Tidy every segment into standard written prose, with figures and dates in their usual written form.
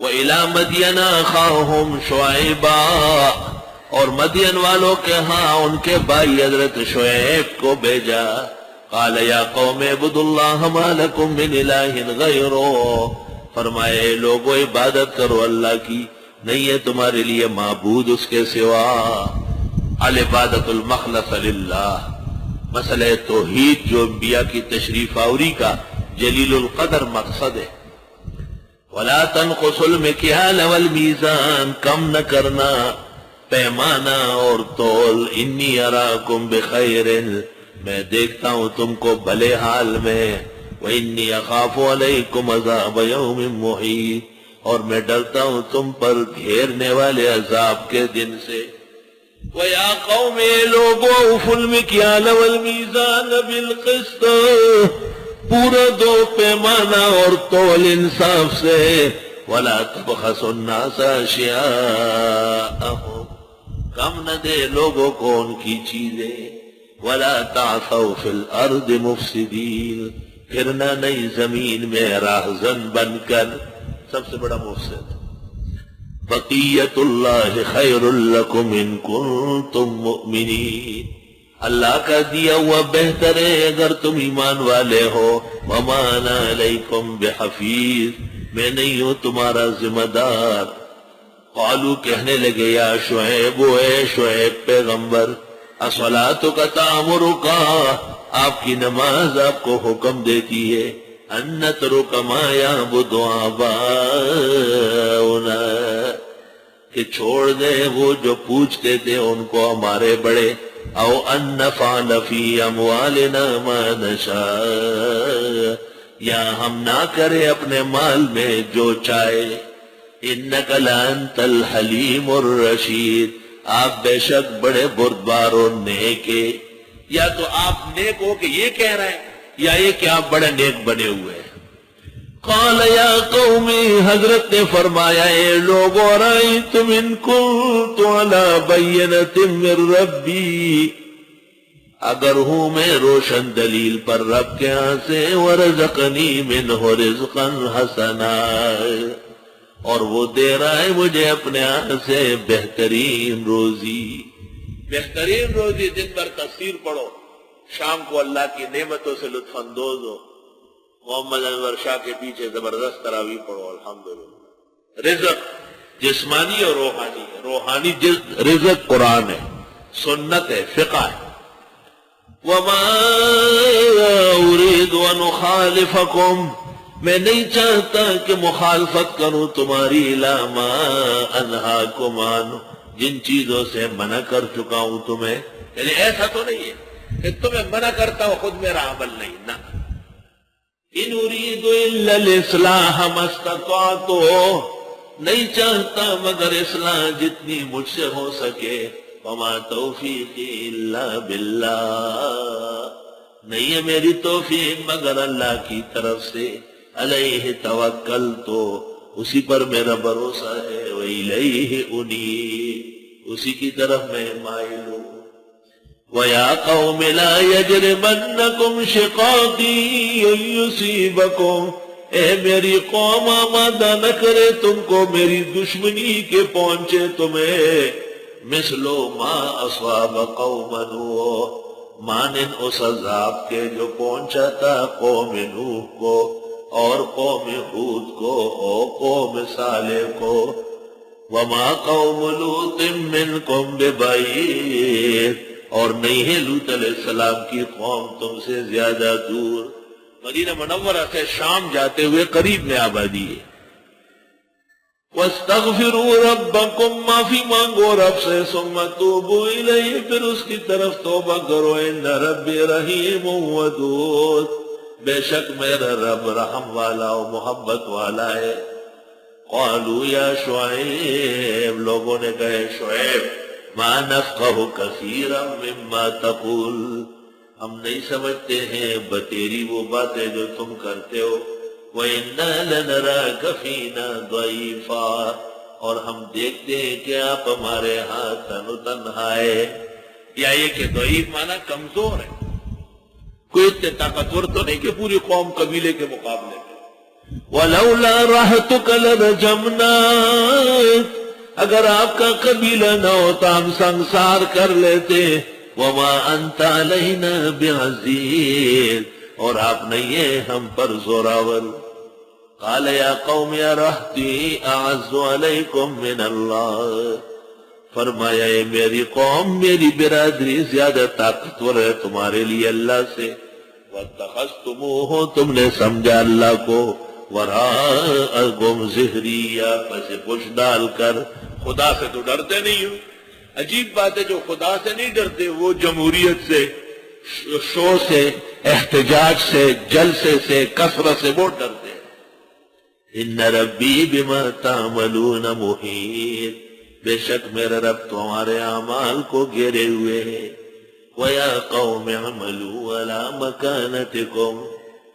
وَإِلَىٰ مَدْيَنَ أَخَاهُمْ شُعَيْبًا، اور مدین والوں کے ہاں ان کے بھائی حضرت شعیب کو بھیجا. قال یا قوم اعبدوا اللہ ما لکم من الہ غیرہ، فرمائے لوگوں عبادت کرو اللہ کی، نہیں ہے تمہارے لیے معبود اس کے سوا. العبادت المخلص للہ، مسئلہ توحید جو انبیاء کی تشریف آوری کا جلیل القدر مقصد ہے. ولا تنقصوا المکیال والمیزان، کم نہ کرنا پیمانہ اور تول. انی اراکم بخیر، میں دیکھتا ہوں تم کو بھلے حال میں. وانی اخاف علیکم عذاب یوم محیط، اور میں ڈرتا ہوں تم پر گھیرنے والے عذاب کے دن سے. وَيَا قَوْمِ لوگو اوفوا الْمِكْيَالَ وَالْمِيزَانَ بِالْقِسْطِ، پورا دو پیمانہ اور تول انصاف سے. وَلَا تَبْخَسُوا النَّاسَ أَشْيَاءَهُمْ، کم نہ دے لوگوں کو ان کی چیزیں. وَلَا تَعْثَوْا فِي الْأَرْضِ مُفْسِدِينَ، پھرنا نہیں زمین میں راہزن بن کر، سب سے بڑا مفسد. بقیت اللہ خیر لکم ان کنتم مؤمنین، اللہ کا دیا ہوا بہتر ہے اگر تم ایمان والے ہو. وما انا علیکم بحفیظ، میں نہیں ہوں تمہارا ذمہ دار. قالو کہنے لگے یا شعیب، اے شعیب پیغمبر، الصلاۃ تأمرک، آپ کی نماز آپ کو حکم دیتی ہے ان نترک ما یعبد آباؤنا، کہ چھوڑ دے وہ جو پوچھتے تھے ان کو ہمارے بڑے. او ان نفعل فی اموالنا ما نشاء، یا ہم نہ کرے اپنے مال میں جو چاہے. انک لانت الحلیم الرشید، آپ بے شک بڑے بردبار اور نیک. یا تو آپ نیک ہو کہ یہ کہہ رہے ہیں، یا یہ کہ آپ بڑے نیک بنے ہوئے ہیں. قال یا قومی، حضرت نے فرمایا اے لوگو، رأیتم ان کنت علی بینۃ من ربی، اگر ہوں میں روشن دلیل پر رب کے ہاں سے. ورزقنی منہ رزقا حسنا، اور وہ دے رہا ہے مجھے اپنے ہاں سے بہترین روزی. بہترین روزی، دن بھر تفسیر پڑھو، شام کو اللہ کی نعمتوں سے لطف اندوز ہو، محمد انور شاہ کے پیچھے زبردست تراویح پڑھو. الحمدللہ. رزق جسمانی اور روحانی ہے. روحانی رزق قرآن ہے، سنت ہے، فقہ ہے. وما اريد ان اخالفكم، میں نہیں چاہتا کہ مخالفت کروں تمہاری. لا ما انہاکم عنہ، جن چیزوں سے منع کر چکا ہوں تمہیں. یعنی ایسا تو نہیں ہے کہ تمہیں منع کرتا ہوں خود میرا عمل نہیں، نہ. ان اريد الا الاصلاح ما استطعت، نہیں چاہتا مگر اصلاح جتنی مجھ سے ہو سکے. وما توفیقی الا باللہ، نہیں ہے میری توفیق مگر اللہ کی طرف سے. علیہ توکلت، اسی پر میرا بھروسہ ہے. وإلیہ انیب، اسی کی طرف میں مائل ہوں. وَيَا قَوْمِ لَا يَجْرِمَنَّكُمْ شِقَاقِي أَن يُصِيبَكُمْ، اے میری قوم آمادہ نہ کرے تم کو میری دشمنی کے پہنچے تمہیں. مثلو ما اصاب قوم نوح، مانند اس عذاب کے جو پہنچا تھا قوم نوح کو، اور قوم ہود کو، اور قوم صالح کو. وما قوم لوط منکم ببعید، اور نہیں ہے لوط علیہ السلام کی قوم تم سے زیادہ دور. مدینہ منورہ سے شام جاتے ہوئے قریب میں آبادی ہے. وَاسْتَغْفِرُوا رَبَّكُمْ، معافی مانگو رب سے. ثُمَّ تُوبُوا إِلَيْهِ، پھر اس کی طرف توبہ کرو. إِنَّ رَبِّي رَحِيمٌ وَدُودٌ، بے شک میرا رب رحم والا و محبت والا ہے. قالوا یا شعیب، لوگوں نے کہے شعیب، ما نفقہ کثیرا مما تقول، ہم نہیں سمجھتے ہیں بتیری وہ باتیں جو تم کرتے ہو. وَإِنَّا لَنَرَاكَ فِينَا ضَعِيفًا، اور ہم دیکھتے ہیں کہ آپ ہمارے ہاں تن و تنہا ہے. یا یہ کہ ضعیف مانا کمزور ہے، کوئی اتنے طاقتور تو نہیں کہ پوری قوم قبیلے کے مقابلے میں. وَلَوْلَا رَحْتُكَ لَرَجَمْنَاكَ، اگر آپ کا قبیلہ نہ ہوتا ہم سنسار کر لیتے. وَمَا أَنْتَ عَلَيْنَا بِعَزِيزٍ، اور آپ نہیں ہیں ہم پر زوراور. قَالَ يَا قَوْمِ رَحْتِي أَعَزُّ عَلَيْكُمْ مِنَ اللَّهِ، فرمایا اے میری قوم، میری برادری زیادہ طاقتور ہے تمہارے لیے اللہ سے. وَاتَّخَذْتُمُوهُ، تم نے سمجھا اللہ کو وَرَاءَكُمْ ظِهْرِيًّا، پس پشت ڈال کر. خدا سے تو ڈرتے نہیں ہو. عجیب بات ہے، جو خدا سے نہیں ڈرتے وہ جمہوریت سے، شو سے، احتجاج سے، جلسے سے، کثرت سے وہ ڈرتے ہیں. ان ربی بما تعملون محیط، بے شک میرا رب تمہارے اعمال کو گھیرے ہوئے ہے. وَيَا قَوْمِ اعْمَلُوا عَلَى مَكَانَتِكُمْ،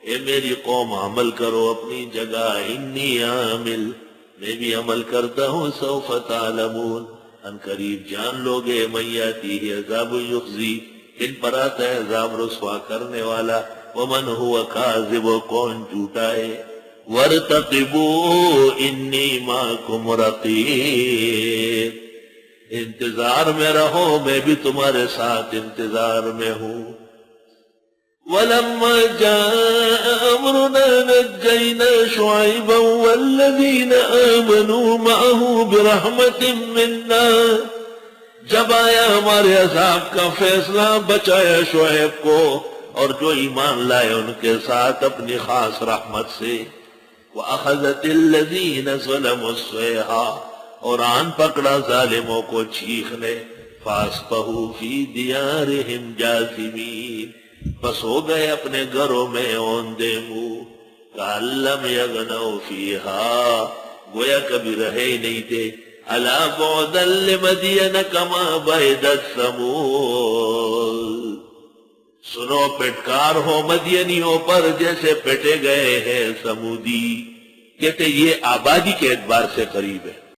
اے میری قوم عمل کرو اپنی جگہ. انی عامل، میں بھی عمل کرتا ہوں. سوف تعلمون، ان قریب جان لوگے. من یاتیہ عذاب یخزی، ان پر آتا ہے عذاب رسوا کرنے والا. ومن هو کاذب، کون جھوٹا ہے. وارتقبوا انی معکم رقیب، انتظار میں رہو میں بھی تمہارے ساتھ انتظار میں ہوں. وَلَمَّا جَاءَ أَمْرُنَا نَجَّيْنَا شُعَيْبًا وَالَّذِينَ آمَنُوا مَعَهُ بِرَحْمَةٍ مِّنَّا، جب آیا ہمارے عذاب کا فیصلہ بچایا شعیب کو اور جو ایمان لائے ان کے ساتھ اپنی خاص رحمت سے. وَأَخَذَتِ الَّذِينَ ظَلَمُوا الصَّيْحَةُ، اور آن پکڑا ظالموں کو چیخ نے. فَأَصْبَحُوا فِي دِيَارِهِمْ جَاثِمِينَ، بس ہو گئے اپنے گھروں میں اوندے منہ. کَأَن لَّمْ يَغْنَوْا فِيهَا، گویا کبھی رہے ہی نہیں تھے. أَلَا بُعْدًا لِّمَدْيَنَ كَمَا بَعِدَتْ ثَمُودُ، سنو پٹکار ہو مدینیوں پر جیسے پٹے گئے ہیں سمودی. کہتے یہ آبادی کے اعتبار سے قریب ہے.